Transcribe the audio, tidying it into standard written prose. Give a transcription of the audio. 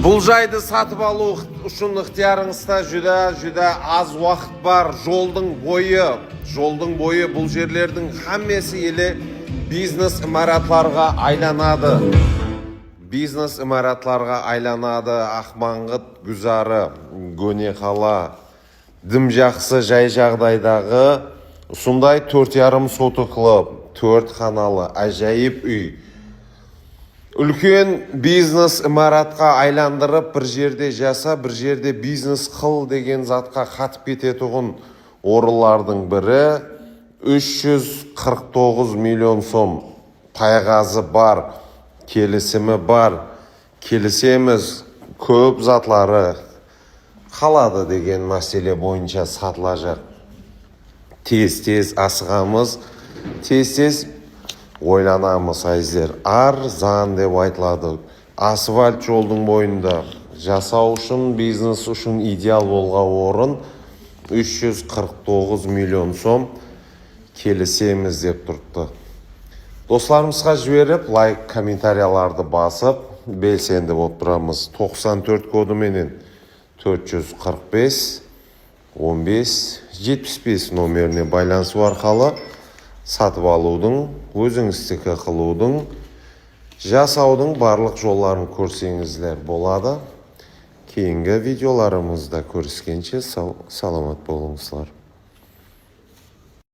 Бұл жайды сатып алу үшін ықтиярыңызда жүдә аз уақыт бар. Жолдың бойы бұл жерлердің хаммесі елі бизнес имаратларға айланады. Ақмаңғыт, Гүзары, Гөнеқала, дым жақсы жай жағдайдағы сондай 4,5 сотықлы, 4 қаналы, ажайып үй. Үлкен бизнес имаратқа айландырып, бір жерде жаса, бір жерде бизнес қыл деген затқа қатып кететұғын орылардың бірі 349 миллион сом. Қайғазы бар, келісімі бар, келісеміз, көп затлары қалады деген мәселе бойынша сатылажақ. Тез асығамыз, тез ойланамыз айзер. Арзан деп айтылады. Асфальт жолдың бойында жасау үшін, бизнес үшін идеал болға орын 349 миллион сом келісеміз деп тұртты. Достарымызға жіберіп, лайк, комментарияларды басып, белсенді болып тұрамыз. 94 коды менен 445 15 75 номеріне байланысу арқалы сатып алудың, өзіңіздікі қылудың, жасаудың барлық жолларын көрсеңіздер болады. Кейінгі видеоларымызда көріскенше саламат болыңыздар.